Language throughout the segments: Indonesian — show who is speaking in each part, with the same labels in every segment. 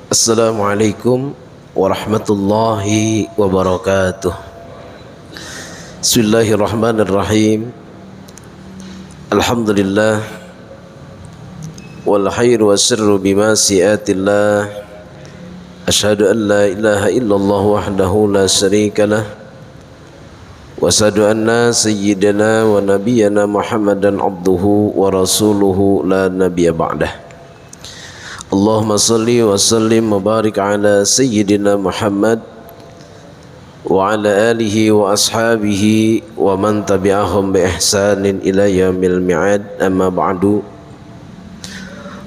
Speaker 1: Assalamualaikum warahmatullahi wabarakatuh. Bismillahirrahmanirrahim. Alhamdulillah wal khairu wasirru bima si'atillah. Asyhadu an la ilaha illallah wahdahu la syarikalah wa asyhadu anna sayyidana wa nabiyyana Muhammadan abduhu wa rasuluhu la nabiyya ba'dah. Allahumma salli wa sallim wa barik ala sayyidina Muhammad wa ala alihi wa ashabihi wa man tabi'ahum bi ihsanin ila yaumil mi'ad, amma ba'du.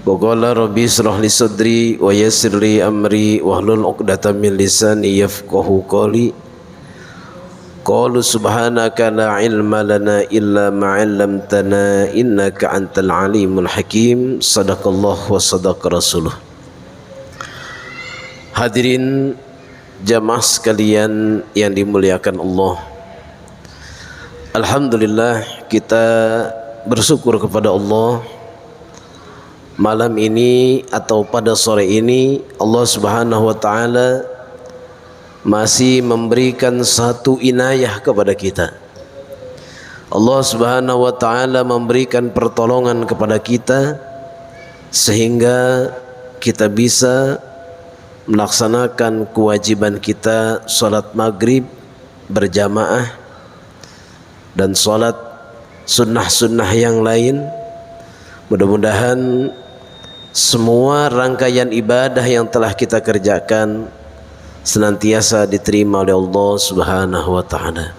Speaker 1: Wa qala rabbi israh li sadri wa yassir li amri wahlul 'uqdatam min lisani yafqahu qawli. Qalu subhanaka la ilma lana illa ma 'allamtana innaka antal alimul hakim. Sadaqallah wa sadaqa rasuluh. Hadirin jamaah sekalian yang dimuliakan Allah, alhamdulillah kita bersyukur kepada Allah. Malam ini atau pada sore ini Allah Subhanahu wa taala masih memberikan satu inayah kepada kita. Allah Subhanahu wa taala memberikan pertolongan kepada kita sehingga kita bisa melaksanakan kewajiban kita salat maghrib berjamaah dan salat sunnah-sunnah yang lain. Mudah-mudahan semua rangkaian ibadah yang telah kita kerjakan senantiasa diterima oleh Allah Subhanahu wa taala.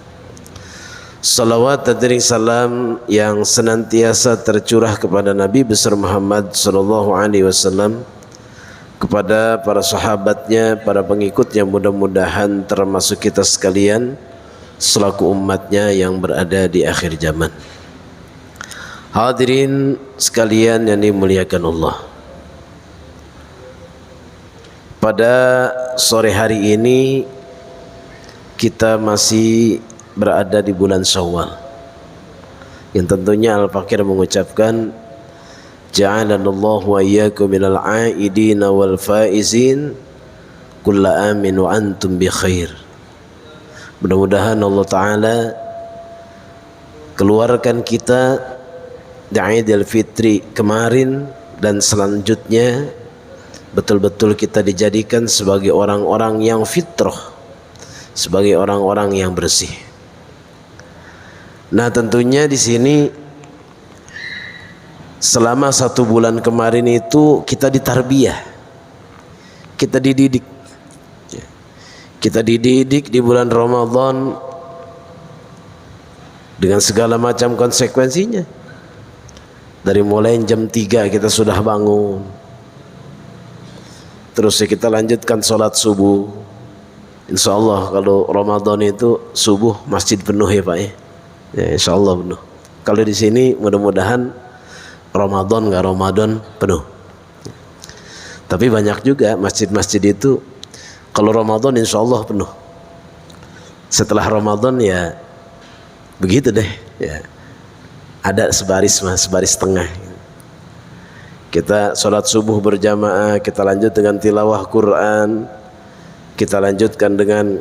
Speaker 1: Salawat dan salam yang senantiasa tercurah kepada Nabi besar Muhammad sallallahu alaihi wasallam, kepada para sahabatnya, para pengikutnya, mudah-mudahan termasuk kita sekalian selaku umatnya yang berada di akhir zaman. Hadirin sekalian yang dimuliakan Allah, pada sore hari ini kita masih berada di bulan Syawal, yang tentunya Al-Fakir mengucapkan ja'alanallahu wa iyyakum minal aidin wal faizin kulla amin wa antum bi khair. Mudah-mudahan Allah taala keluarkan kita di Idul Fitri kemarin dan selanjutnya betul-betul kita dijadikan sebagai orang-orang yang fitrah, sebagai orang-orang yang bersih. Nah, tentunya di sini selama 1 bulan kemarin itu kita ditarbiyah, kita dididik. Kita dididik di bulan Ramadan dengan segala macam konsekuensinya. Dari mulai jam 3 kita sudah bangun, terus kita lanjutkan sholat subuh. Insya Allah kalau Ramadan itu subuh masjid penuh ya Pak ya. Ya insya Allah penuh. Kalau di sini mudah-mudahan Ramadan nggak Ramadan penuh. Tapi banyak juga masjid-masjid itu kalau Ramadan insya Allah penuh. Setelah Ramadan ya begitu deh ya. Ada sebaris tengah. Kita sholat subuh berjamaah, kita lanjut dengan tilawah Quran, kita lanjutkan dengan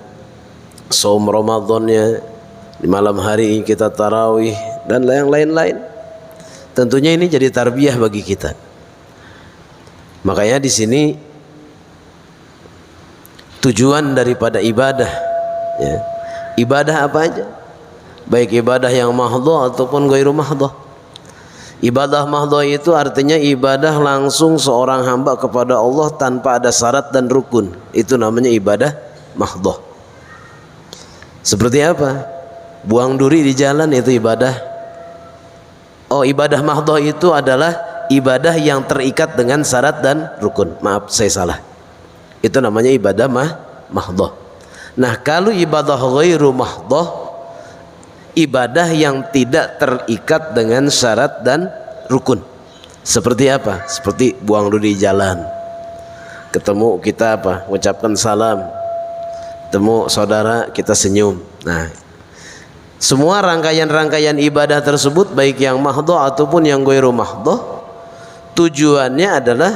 Speaker 1: saum Ramadannya, di malam hari kita tarawih dan yang lain-lain. Tentunya ini jadi tarbiyah bagi kita. Makanya di sini tujuan daripada ibadah, ya, ibadah apa aja, baik ibadah yang mahdhah ataupun ghairu mahdhah. Ibadah mahdhah itu artinya ibadah langsung seorang hamba kepada Allah tanpa ada syarat dan rukun. Itu namanya ibadah mahdhah. Seperti apa? Buang duri di jalan itu ibadah. Oh, ibadah mahdhah itu adalah ibadah yang terikat dengan syarat dan rukun. Maaf, saya salah. Itu namanya ibadah mahdhah. Nah, kalau ibadah ghairu mahdhah, ibadah yang tidak terikat dengan syarat dan rukun. Seperti apa? Seperti buang duri di jalan. Ketemu kita apa? Mengucapkan salam. Ketemu saudara kita senyum. Nah, semua rangkaian-rangkaian ibadah tersebut baik yang mahdhah ataupun yang ghairu mahdhah, tujuannya adalah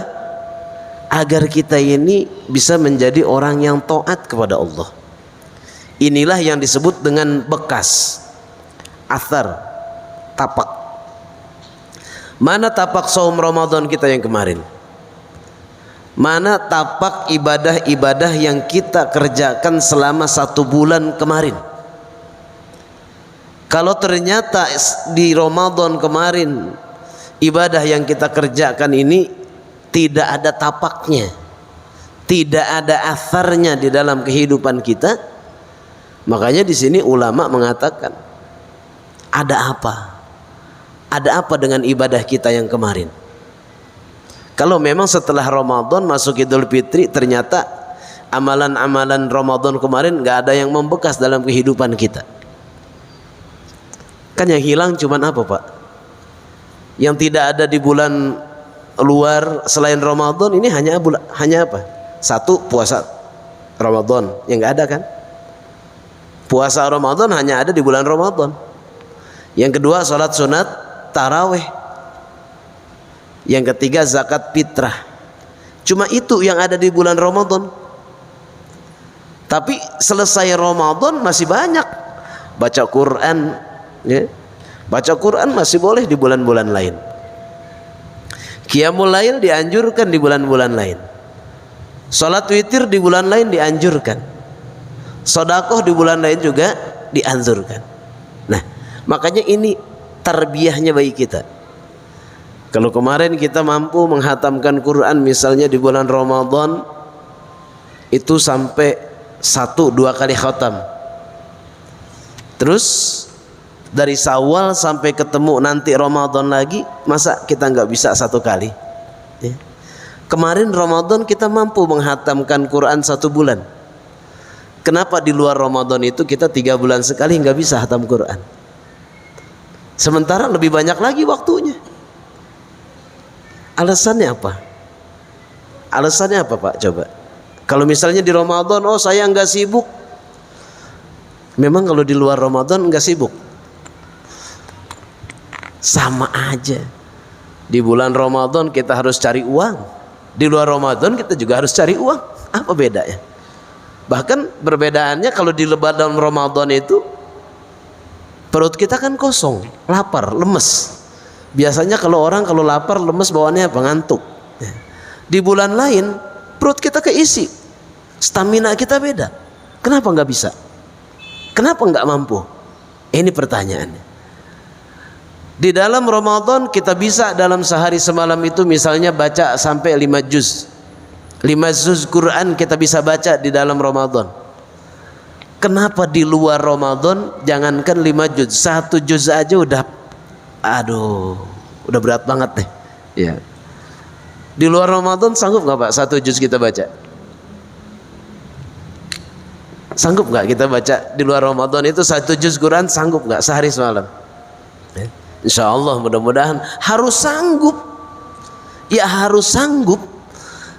Speaker 1: agar kita ini bisa menjadi orang yang taat kepada Allah. Inilah yang disebut dengan bekas, athar, tapak. Mana tapak saum Ramadan kita yang kemarin? Mana tapak ibadah-ibadah yang kita kerjakan selama 1 bulan kemarin? Kalau ternyata di Ramadan kemarin ibadah yang kita kerjakan ini tidak ada tapaknya, tidak ada asarnya di dalam kehidupan kita, makanya di sini ulama mengatakan ada apa? Ada apa dengan ibadah kita yang kemarin? Kalau memang setelah Ramadan masuk Idul Fitri ternyata amalan-amalan Ramadan kemarin nggak ada yang membekas dalam kehidupan kita, kan yang hilang cuman apa Pak? Yang tidak ada di bulan luar selain Ramadan ini hanya apa? 1, puasa Ramadan yang nggak ada kan? Puasa Ramadan hanya ada di bulan Ramadan. Yang kedua salat sunat taraweh. Yang ketiga zakat fitrah. Cuma itu yang ada di bulan Ramadan. Tapi selesai Ramadan masih banyak baca Quran, ya. Baca Quran masih boleh di bulan-bulan lain. Qiyamul lail dianjurkan di bulan-bulan lain. Salat witir di bulan lain dianjurkan. Sedekah di bulan lain juga dianjurkan. Nah, makanya ini tarbiyahnya bagi kita. Kalau kemarin kita mampu menghatamkan Quran misalnya di bulan Ramadan itu sampai 1-2 kali khatam. Terus dari Syawal sampai ketemu nanti Ramadan lagi, masa kita nggak bisa 1 kali? Ya. Kemarin Ramadan kita mampu menghatamkan Quran 1 bulan. Kenapa di luar Ramadan itu kita 3 bulan sekali nggak bisa hatam Quran? Sementara lebih banyak lagi waktunya. Alasannya apa? Alasannya apa Pak? Coba. Kalau misalnya di Ramadan, oh saya nggak sibuk. Memang kalau di luar Ramadan nggak sibuk? Sama aja. Di bulan Ramadan kita harus cari uang. Di luar Ramadan kita juga harus cari uang. Apa bedanya? Bahkan perbedaannya kalau di lebaran Ramadan itu perut kita kan kosong, lapar, lemes. Biasanya kalau orang kalau lapar, lemes, bawaannya apa? Ngantuk. Di bulan lain perut kita keisi, stamina kita beda. Kenapa nggak bisa? Kenapa nggak mampu? Ini pertanyaannya. Di dalam Ramadan kita bisa dalam sehari semalam itu misalnya baca sampai 5 juz. 5 juz Quran kita bisa baca di dalam Ramadan. Kenapa di luar Ramadan jangankan 5 juz, 1 juz aja udah berat banget nih. Ya. Di luar Ramadan sanggup nggak Pak 1 juz kita baca? Sanggup nggak kita baca di luar Ramadan itu 1 juz Quran? Sanggup nggak sehari semalam? Ya. Insya Allah mudah-mudahan harus sanggup. Ya harus sanggup.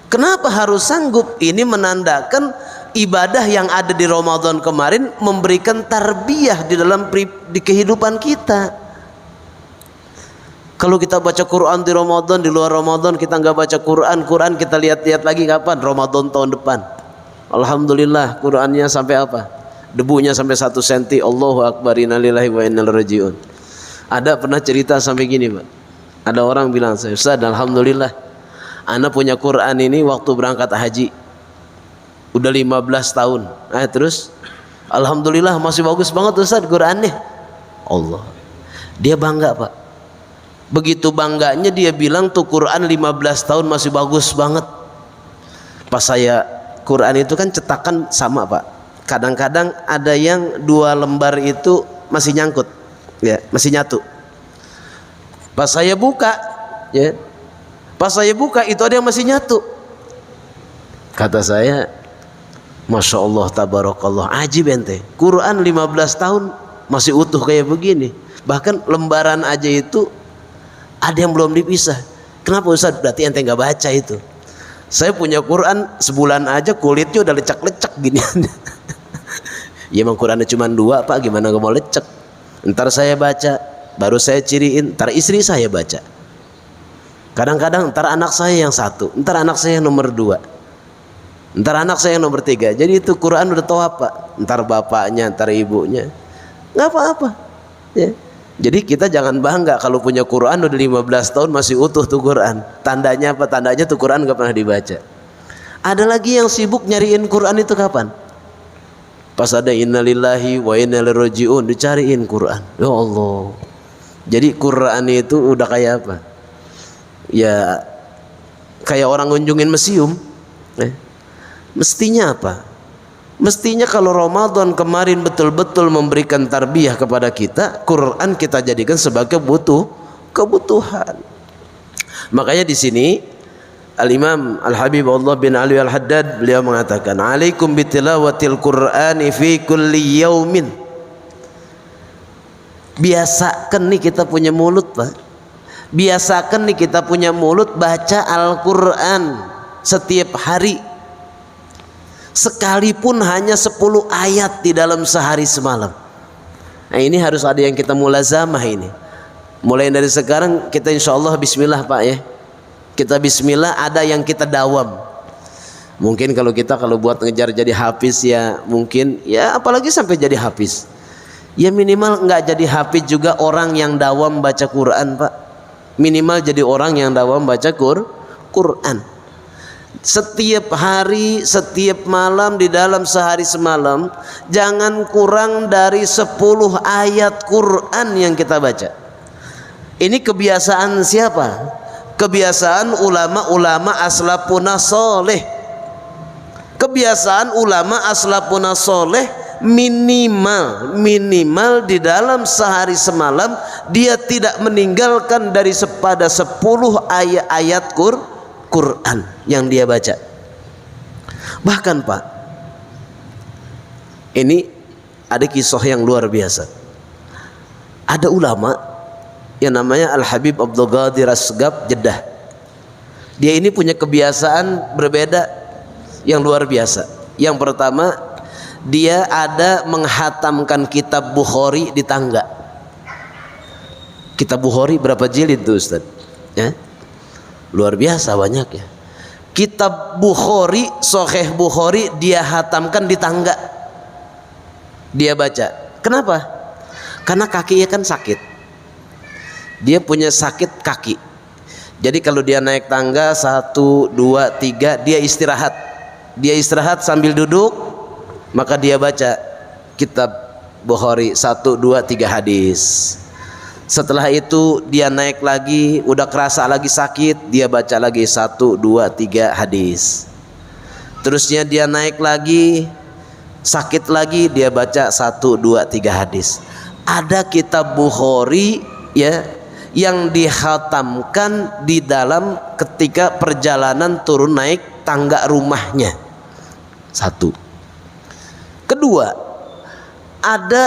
Speaker 1: Kenapa harus sanggup? Ini menandakan ibadah yang ada di Ramadan kemarin memberikan tarbiyah di dalam di kehidupan kita. Kalau kita baca Quran di Ramadan, di luar Ramadan kita nggak baca Quran, Quran kita lihat-lihat lagi kapan? Ramadan tahun depan. Alhamdulillah Qurannya sampai apa? Debunya sampai 1 senti. Allahu Akbar, inna lillahi wa inna ilaihi raji'un. Ada pernah cerita sampai gini Pak. Ada orang bilang, Ustaz alhamdulillah ana punya Quran ini waktu berangkat haji. Udah 15 tahun. Terus alhamdulillah masih bagus banget Ustaz Qurannya. Allah. Dia bangga Pak. Begitu bangganya dia bilang tuh Quran 15 tahun masih bagus banget. Pas saya Quran itu kan cetakan sama Pak. Kadang-kadang ada yang 2 lembar itu masih nyangkut, ya, masih nyatu. Pas saya buka, ya, pas saya buka itu ada yang masih nyatu. Kata saya, Masya Allah, tabarakallah, ajib ente. Quran 15 tahun masih utuh kayak begini. Bahkan lembaran aja itu ada yang belum dipisah. Kenapa Ustaz? Berarti ente nggak baca itu. Saya punya Quran sebulan aja kulitnya udah lecek-lecek gini. Ya emang Qurannya cuma 2 Pak, gimana gak mau lecek? Ntar saya baca, baru saya ciriin, ntar istri saya baca. Kadang-kadang ntar anak saya yang satu, ntar anak saya yang nomor dua, ntar anak saya yang nomor tiga. Jadi itu Quran udah tahu apa, ntar bapaknya, ntar ibunya, nggak apa-apa ya. Jadi kita jangan bangga kalau punya Quran udah 15 tahun masih utuh tuh Quran. Tandanya apa? Tandanya tuh Quran nggak pernah dibaca. Ada lagi yang sibuk nyariin Quran itu kapan? Pas ada innalillahi wa inna ilaihi raji'un dicariin Quran. Ya Allah. Jadi Quran itu udah kayak apa? Ya kayak orang ngunjungin museum. Mestinya apa? Mestinya kalau Ramadan kemarin betul-betul memberikan tarbiyah kepada kita, Quran kita jadikan sebagai kebutuhan. Makanya di sini Al-Imam Al-Habib Allah bin Ali Al-Haddad beliau mengatakan, "Alaikum bitilawatil Qur'ani fi kulli yaumin." Biasakan nih kita punya mulut, Pak. Biasakan nih kita punya mulut baca Al-Quran setiap hari, sekalipun hanya 10 ayat di dalam sehari semalam. Nah ini harus ada yang kita mulazamah ini. Mulai dari sekarang kita insya Allah bismillah Pak ya. Kita bismillah, ada yang kita dawam. Mungkin kalau buat ngejar jadi hafiz ya mungkin ya, apalagi sampai jadi hafiz. Ya minimal nggak jadi hafiz juga orang yang dawam baca Quran Pak. Minimal jadi orang yang dawam baca Quran. Setiap hari, setiap malam di dalam sehari semalam jangan kurang dari 10 ayat Quran yang kita baca. Ini kebiasaan siapa? Kebiasaan ulama-ulama aslafuna soleh. Kebiasaan ulama aslafuna soleh minimal di dalam sehari semalam dia tidak meninggalkan dari pada 10 ayat Quran yang dia baca. Bahkan Pak, ini ada kisah yang luar biasa. Ada ulama yang namanya Al-Habib Abdul Qadir Asgab Jeddah. Dia ini punya kebiasaan berbeda yang luar biasa. Yang pertama, dia ada menghatamkan kitab Bukhari di tangga. Kitab Bukhari berapa jilid tuh Ustaz? Ya? Luar biasa banyak ya. Kitab Bukhari, Sahih Bukhari dia hatamkan di tangga. Dia baca. Kenapa? Karena kakinya kan sakit. Dia punya sakit kaki. Jadi kalau dia naik tangga 1, 2, 3 dia istirahat. Dia istirahat sambil duduk, maka dia baca kitab Bukhari 1, 2, 3 hadis. Setelah itu dia naik lagi, udah kerasa lagi sakit, dia baca lagi 1, 2, 3 hadis. Terusnya dia naik lagi, sakit lagi, dia baca 1, 2, 3 hadis. Ada kitab Bukhari ya yang dihatamkan di dalam ketika perjalanan turun naik tangga rumahnya. Satu. Kedua, ada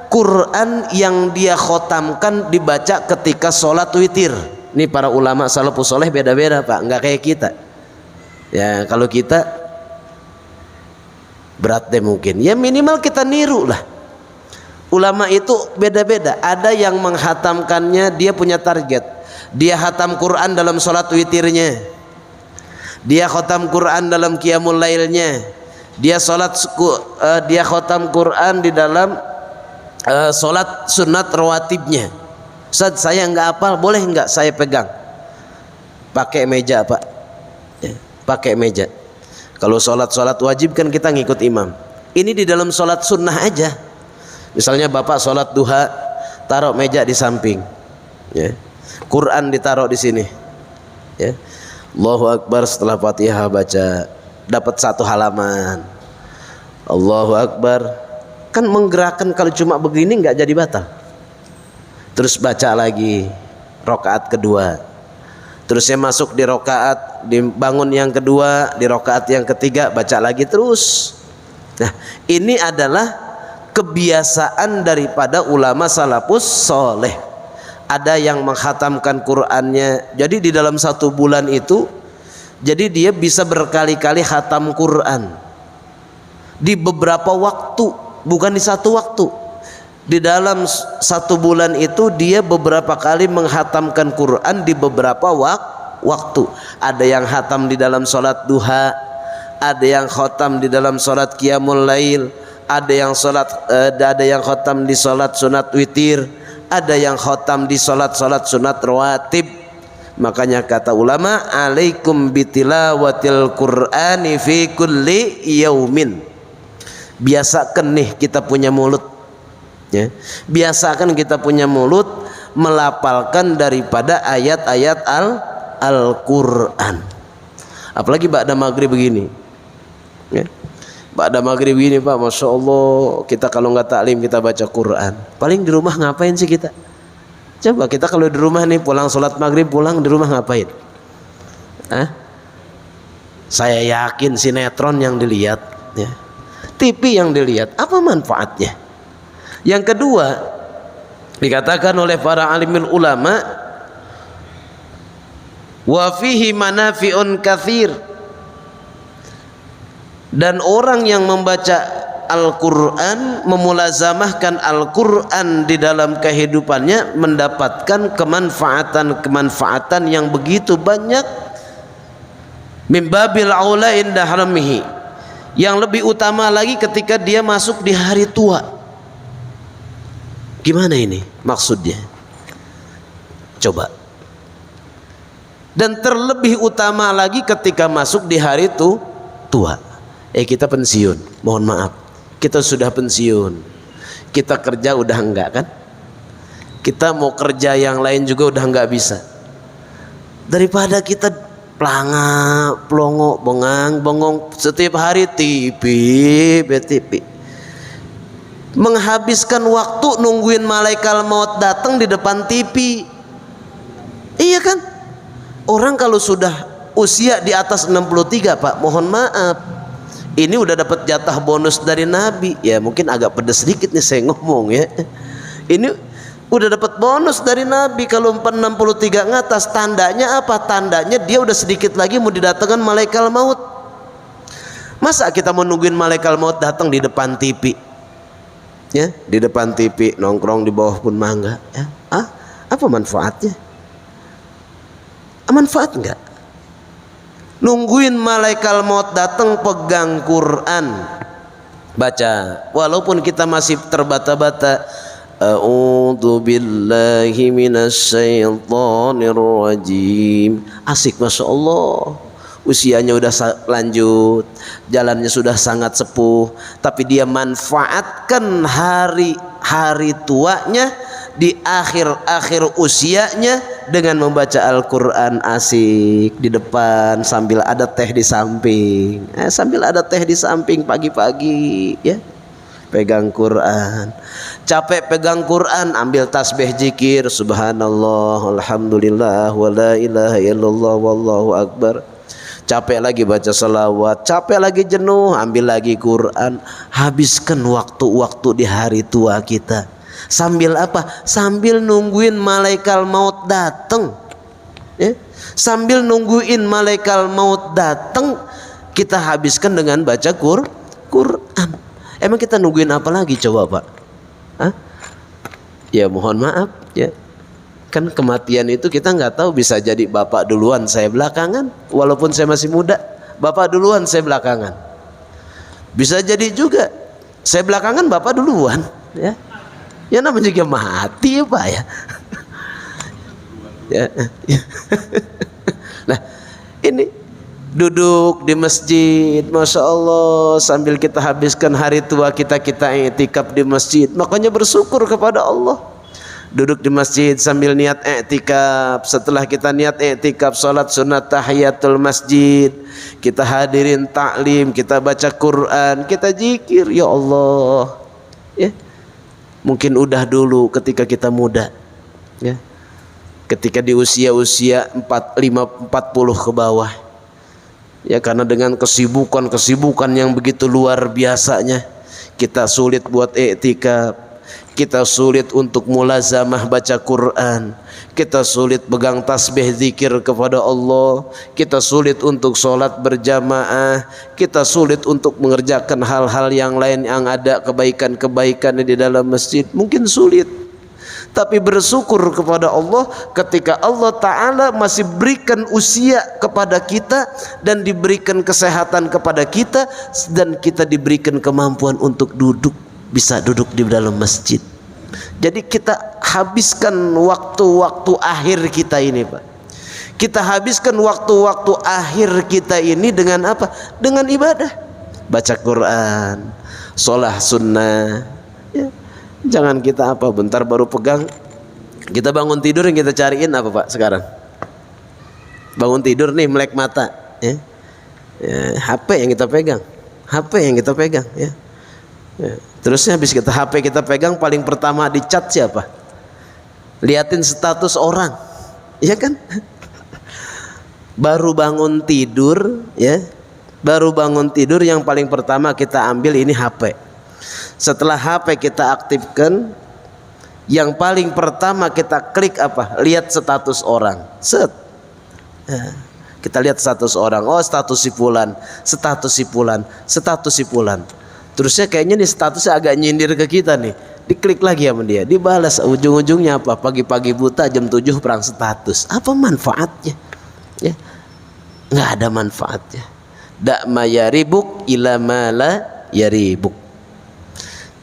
Speaker 1: Quran yang dia khotamkan dibaca ketika sholat witir. Ini para ulama salafus soleh beda-beda Pak, nggak kayak kita. Ya kalau kita berat deh mungkin. Ya minimal kita niru lah. Ulama itu beda-beda. Ada yang menghatamkannya dia punya target. Dia hatam Quran dalam sholat witirnya. Dia khotam Quran dalam qiyamul lailnya. Dia khotam Quran di dalam sholat sunat rawatibnya. Ustaz saya nggak hafal, boleh nggak saya pegang? Pakai meja Pak ya, pakai meja. Kalau sholat wajib kan kita ngikut imam. Ini di dalam sholat sunnah aja. Misalnya bapak sholat duha, taruh meja di samping ya. Quran ditaruh di sini ya. Allahu Akbar, setelah Fatihah baca dapat 1 halaman. Allahu Akbar, kan menggerakkan. Kalau cuma begini nggak jadi batal. Terus baca lagi rokaat kedua, terusnya masuk di rokaat, dibangun yang kedua, di rokaat yang ketiga baca lagi terus. Nah ini adalah kebiasaan daripada ulama salafus soleh. Ada yang menghatamkan Qurannya, jadi di dalam 1 bulan itu jadi dia bisa berkali-kali khatam Quran di beberapa waktu, bukan di 1 waktu. Di dalam 1 bulan itu dia beberapa kali menghatamkan Quran di beberapa waktu. Ada yang khatam di dalam sholat duha, ada yang khatam di dalam sholat qiyamul lail, ada yang khatam di sholat sunat witir, ada yang khatam di sholat sunat rawatib. Makanya kata ulama, alaikum bitilawatil qur'ani fi kulli yaumin. Biasakan nih kita punya mulut, ya. Biasakan kita punya mulut melapalkan daripada ayat-ayat Al-Quran. Apalagi ba'da maghrib begini, ya. Ba'da maghrib begini Pak, Masya Allah, kita kalau nggak taklim kita baca Quran. Paling di rumah ngapain sih kita? Coba kita kalau di rumah nih, pulang sholat maghrib, pulang di rumah ngapain? Saya yakin sinetron yang dilihat, ya. TV yang dilihat, apa manfaatnya? Yang kedua, dikatakan oleh para alimul ulama, wa fihi manafi'un katsir. Dan orang yang membaca Al-Quran, memulazamahkan Al-Quran di dalam kehidupannya, mendapatkan kemanfaatan yang begitu banyak. Min babil aula inda haramihi, yang lebih utama lagi ketika dia masuk di hari tua. Gimana ini maksudnya? Coba. Dan terlebih utama lagi ketika masuk di hari tua. Kita pensiun, mohon maaf, kita sudah pensiun, kita kerja udah enggak kan, kita mau kerja yang lain juga udah enggak bisa. Daripada kita pelongo, bengong setiap hari TV, menghabiskan waktu nungguin malaikat maut datang di depan TV. Iya kan? Orang kalau sudah usia di atas 63 Pak, mohon maaf, ini udah dapat jatah bonus dari Nabi. Ya mungkin agak pedes sedikit nih saya ngomong, ya. Ini udah dapat bonus dari Nabi. Kalau 63 ngatas, tandanya apa? Tandanya dia udah sedikit lagi mau didatangkan malaikat maut. Masa kita mau nungguin malaikat maut datang di depan TV? Ya, di depan TV nongkrong di bawah pun mangga, ya. Apa manfaatnya? Manfaat enggak? Nungguin malaikat maut datang, pegang Quran, baca, walaupun kita masih terbata-bata. A'udzu billahi minasyaitonir rajim. Asik, Masya Allah. Usianya udah lanjut, jalannya sudah sangat sepuh, tapi dia manfaatkan hari tuanya di akhir usianya dengan membaca Al-Quran, asik di depan sambil ada teh di samping, pagi-pagi, ya, pegang Quran. Capek pegang Quran, ambil tasbih zikir, subhanallah, alhamdulillah, wa la ilaha illallah, wallahu akbar. Capek lagi baca salawat, capek lagi jenuh, ambil lagi Quran. Habiskan waktu-waktu di hari tua kita. Sambil apa? Sambil nungguin malaikat maut datang, ya? Sambil nungguin malaikat maut datang, kita habiskan dengan baca Quran. Emang kita nungguin apa lagi coba Pak? Ya mohon maaf, ya. Kan kematian itu kita nggak tahu, bisa jadi bapak duluan saya belakangan, walaupun saya masih muda, bapak duluan saya belakangan. Bisa jadi juga saya belakangan, bapak duluan, ya. Ya namanya juga mati ya Pak, ya. Ya. Nah ini duduk di masjid, Masya Allah, sambil kita habiskan hari tua kita i'tikaf di masjid. Makanya bersyukur kepada Allah. Duduk di masjid sambil niat i'tikaf. Setelah kita niat i'tikaf, salat sunat tahiyatul masjid, kita hadirin taklim, kita baca Quran, kita zikir, ya Allah, ya. Mungkin udah dulu ketika kita muda, ya, ketika di usia 40 ke bawah, ya, karena dengan kesibukan yang begitu luar biasanya, kita sulit buat i'tikaf, kita sulit untuk mulazamah baca Quran, kita sulit pegang tasbih zikir kepada Allah, kita sulit untuk sholat berjamaah, kita sulit untuk mengerjakan hal-hal yang lain yang ada kebaikan-kebaikan di dalam masjid, mungkin sulit. tapi bersyukur kepada Allah ketika Allah Ta'ala masih berikan usia kepada kita dan diberikan kesehatan kepada kita dan kita diberikan kemampuan untuk duduk, bisa duduk di dalam masjid. Jadi kita habiskan waktu-waktu akhir kita ini, Pak. Kita habiskan waktu-waktu akhir kita ini dengan apa? Dengan ibadah, baca Quran, sholat sunnah, ya. Jangan kita apa, bentar baru pegang. Kita bangun tidur yang kita cariin apa, Pak, sekarang? Bangun tidur nih melek mata, ya. Ya, HP yang kita pegang, HP yang kita pegang, ya. Ya. Terusnya habis HP kita pegang, paling pertama dicat siapa? Liatin status orang, ya kan? Baru bangun tidur, ya. Baru bangun tidur yang paling pertama kita ambil ini HP. Setelah HP kita aktifkan, yang paling pertama kita klik apa? Lihat status orang. Set. Ya. Kita lihat status orang. Oh, status si fulan, status si fulan, status si fulan. Terusnya kayaknya nih statusnya agak nyindir ke kita nih. Diklik lagi sama dia, dibalas. Ujung-ujungnya apa? Pagi-pagi buta jam 7 perang status. Apa manfaatnya? Ya, nggak ada manfaatnya. Da'ma yaribuk ila ma la yaribuk.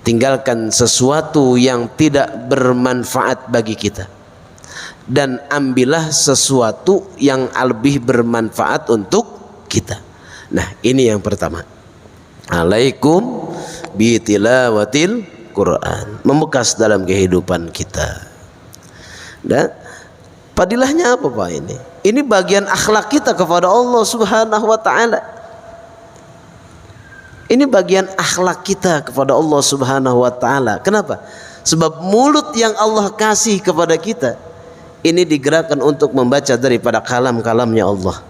Speaker 1: Tinggalkan sesuatu yang tidak bermanfaat bagi kita dan ambillah sesuatu yang lebih bermanfaat untuk kita. Nah, ini yang pertama. Alaikum bitilawatil Quran, membekas dalam kehidupan kita. Dan padilahnya apa, Pak? Ini bagian akhlak kita kepada Allah Subhanahu wa taala. Ini bagian akhlak kita kepada Allah Subhanahu wa taala. Kenapa? Sebab mulut yang Allah kasih kepada kita ini digerakkan untuk membaca daripada kalam-kalamnya Allah.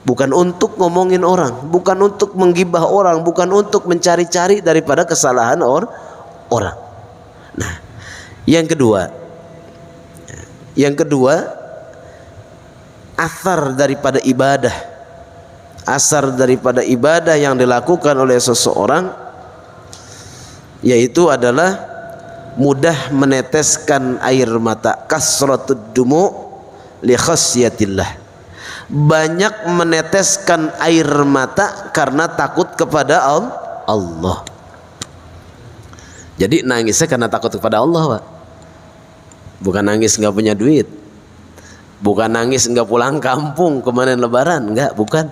Speaker 1: Bukan untuk ngomongin orang, bukan untuk menggibah orang, bukan untuk mencari-cari daripada kesalahan orang. Nah, yang kedua, asar daripada ibadah, asar daripada ibadah yang dilakukan oleh seseorang, yaitu adalah mudah meneteskan air mata, kasratud dumu li khasyatillah. Banyak meneteskan air mata karena takut kepada Allah. Jadi nangisnya karena takut kepada Allah, Pak. Bukan nangis nggak punya duit, bukan nangis nggak pulang kampung kemarin lebaran, enggak, bukan.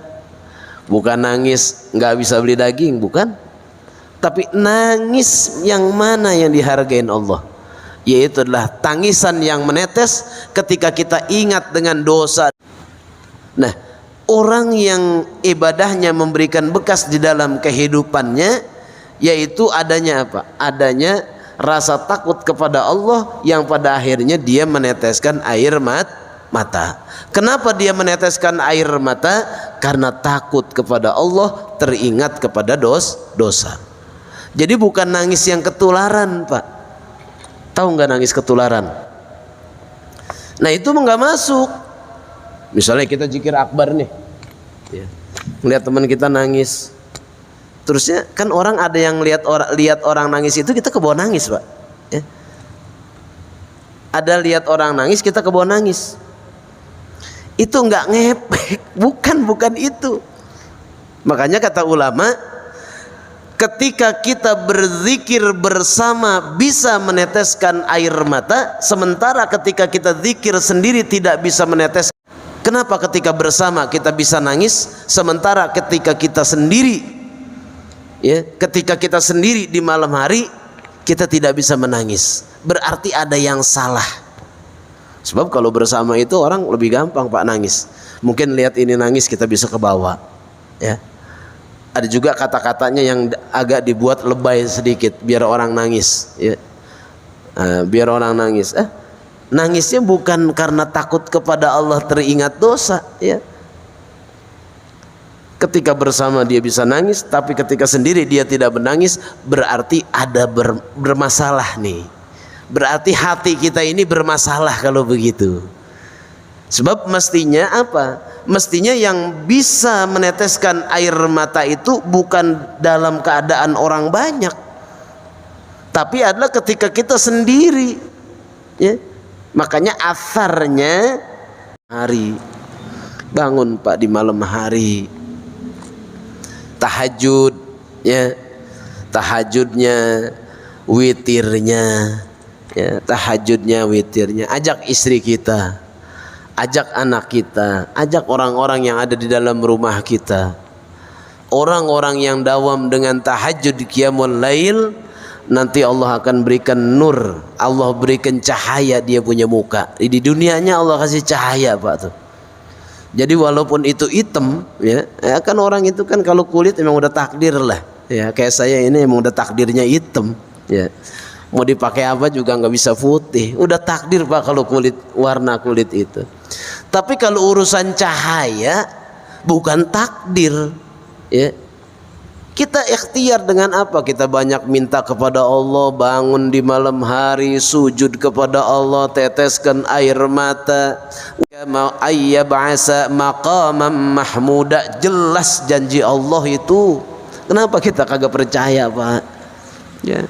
Speaker 1: Bukan nangis nggak bisa beli daging, bukan. Tapi nangis yang mana yang dihargain Allah, yaitu adalah tangisan yang menetes ketika kita ingat dengan dosa. Nah, orang yang ibadahnya memberikan bekas di dalam kehidupannya, yaitu adanya apa? Adanya rasa takut kepada Allah yang pada akhirnya dia meneteskan air mata. Kenapa dia meneteskan air mata? Karena takut kepada Allah, teringat kepada dosa. Jadi bukan nangis yang ketularan, Pak. Tahu nggak nangis ketularan? Nah, itu nggak masuk. Misalnya kita zikir akbar nih, ya, melihat teman kita nangis, terusnya kan orang ada yang lihat orang nangis itu kita kebawa nangis, Pak. Ya. Ada lihat orang nangis kita kebawa nangis. Itu nggak ngepek, bukan itu. Makanya kata ulama, ketika kita berzikir bersama bisa meneteskan air mata, sementara ketika kita zikir sendiri tidak bisa meneteskan. Kenapa ketika bersama kita bisa nangis, sementara ketika kita sendiri, ya, ketika kita sendiri di malam hari kita tidak bisa menangis? Berarti ada yang salah. Sebab kalau bersama itu orang lebih gampang, Pak, nangis. Mungkin lihat ini nangis kita bisa kebawa, ya. Ada juga kata-katanya yang agak dibuat lebay sedikit biar orang nangis, ya. Biar orang nangis. Nangisnya bukan karena takut kepada Allah, teringat dosa, ya. Ketika bersama dia bisa nangis, tapi ketika sendiri dia tidak menangis, berarti ada bermasalah nih. Berarti hati kita ini bermasalah kalau begitu. Sebab mestinya apa? Mestinya yang bisa meneteskan air mata itu bukan dalam keadaan orang banyak, tapi adalah ketika kita sendiri, ya. Makanya asarnya hari, bangun Pak di malam hari, tahajud ya, tahajudnya, witirnya ya, tahajudnya, witirnya, ajak istri kita, ajak anak kita, ajak orang-orang yang ada di dalam rumah kita. Orang-orang yang dawam dengan tahajud qiyamul lail, nanti Allah akan berikan nur, Allah berikan cahaya dia punya muka. Di dunianya Allah kasih cahaya Pak tuh. Jadi walaupun itu hitam ya, kan orang itu kan kalau kulit memang udah takdir lah ya, kayak saya ini emang udah takdirnya hitam ya, mau dipakai apa juga nggak bisa putih, udah takdir Pak kalau kulit, warna kulit itu. Tapi kalau urusan cahaya bukan takdir ya, kita ikhtiar dengan apa? Kita banyak minta kepada Allah, bangun di malam hari, sujud kepada Allah, teteskan air mata. Ayyab'asa maqamam mahmuda, jelas janji Allah itu. Kenapa kita kagak percaya Pak? Ya,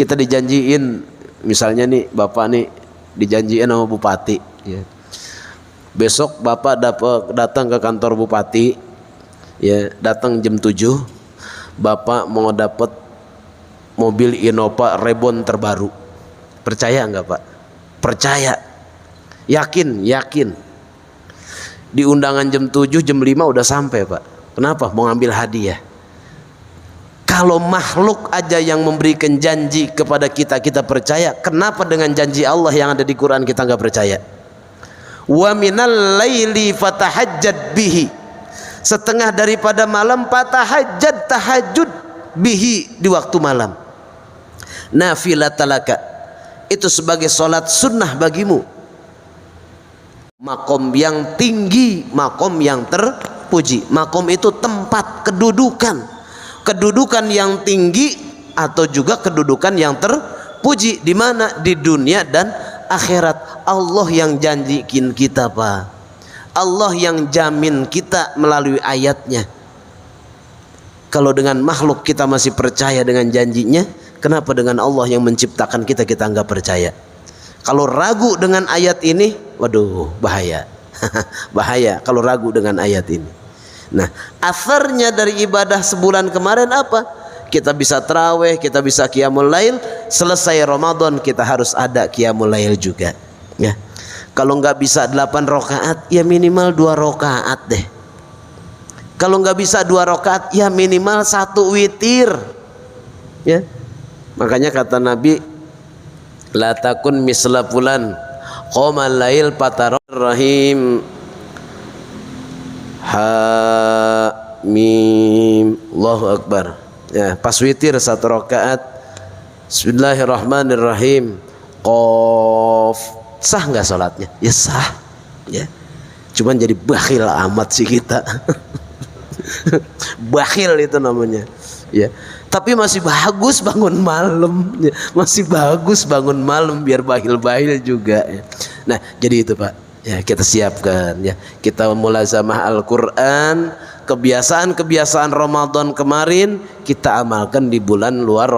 Speaker 1: kita dijanjiin, misalnya nih Bapak nih dijanjiin sama Bupati. Ya. Besok Bapak datang ke kantor Bupati, ya datang jam 7. Bapak mau dapat mobil Innova Reborn terbaru. Percaya enggak Pak? Percaya. Yakin, yakin. Di undangan jam 7, jam 5 udah sampai Pak. Kenapa? Mau ngambil hadiah. Kalau makhluk aja yang memberikan janji kepada kita, kita percaya. Kenapa dengan janji Allah yang ada di Quran kita enggak percaya? Wa minal laili fatahajjad bihi, setengah daripada malam fatahajjad, tahajud bihi, di waktu malam, nafilatalaka, itu sebagai solat sunnah bagimu. Makom yang tinggi, makom yang terpuji. Makom itu tempat kedudukan, kedudukan yang tinggi atau juga kedudukan yang terpuji. Di mana? Di dunia dan akhirat. Allah yang janjikin kita Pak, Allah yang jamin kita melalui ayatnya. Kalau dengan makhluk kita masih percaya dengan janjinya, kenapa dengan Allah yang menciptakan kita, kita enggak percaya? Kalau ragu dengan ayat ini, waduh bahaya. Bahaya kalau ragu dengan ayat ini. Nah, asarnya dari ibadah sebulan kemarin apa? Kita bisa tarawih, kita bisa qiyamul lail. Selesai Ramadan kita harus ada qiyamul lail juga ya. Kalau nggak bisa 8 rakaat ya minimal 2 rakaat deh. Kalau nggak bisa 2 rakaat ya minimal 1 witir ya. Makanya kata Nabi, la takun misla fulan qamal lail patarur rahim. Ha mim, Allahu akbar ya. Pas witir 1 rakaat, bismillahirrahmanirrahim, qaf. Sah nggak sholatnya? Ya sah ya. Cuman jadi bakhil amat sih kita. Bakhil itu namanya ya. Tapi masih bagus bangun malam ya. Masih bagus bangun malam biar bakhil-bakhil juga ya. Nah jadi itu Pak ya, kita siapkan ya. Kita mulazamah Al-Quran, kebiasaan-kebiasaan Ramadan kemarin kita amalkan di bulan luar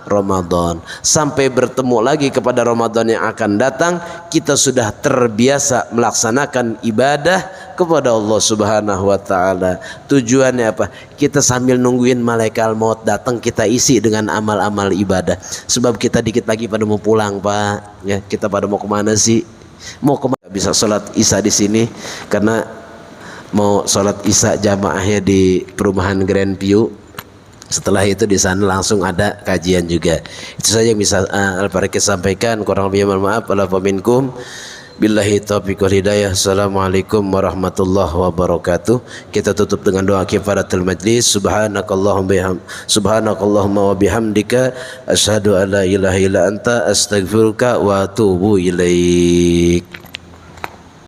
Speaker 1: Ramadan. Sampai bertemu lagi kepada Ramadan yang akan datang, kita sudah terbiasa melaksanakan ibadah kepada Allah Subhanahu wa taala. Tujuannya apa? Kita sambil nungguin malaikat maut datang, kita isi dengan amal-amal ibadah. Sebab kita dikit lagi pada mau pulang Pak ya. Kita pada mau kemana sih? Mau kemana? Bisa sholat isya di sini karena mau sholat isya jamaahnya di perumahan Grand View. Setelah itu di sana langsung ada kajian juga. Itu saja yang bisa Al-Farid sampaikan. Kurang lebihnya mohon maaf. Wala minkum. Billahi taufiq wal hidayah. Assalamualaikum warahmatullahi wabarakatuh. Kita tutup dengan doa kifaratul majlis. Subhanakallahumma wa bihamdika asyhadu an la ilaha illa anta astaghfiruka wa atubu ilaik.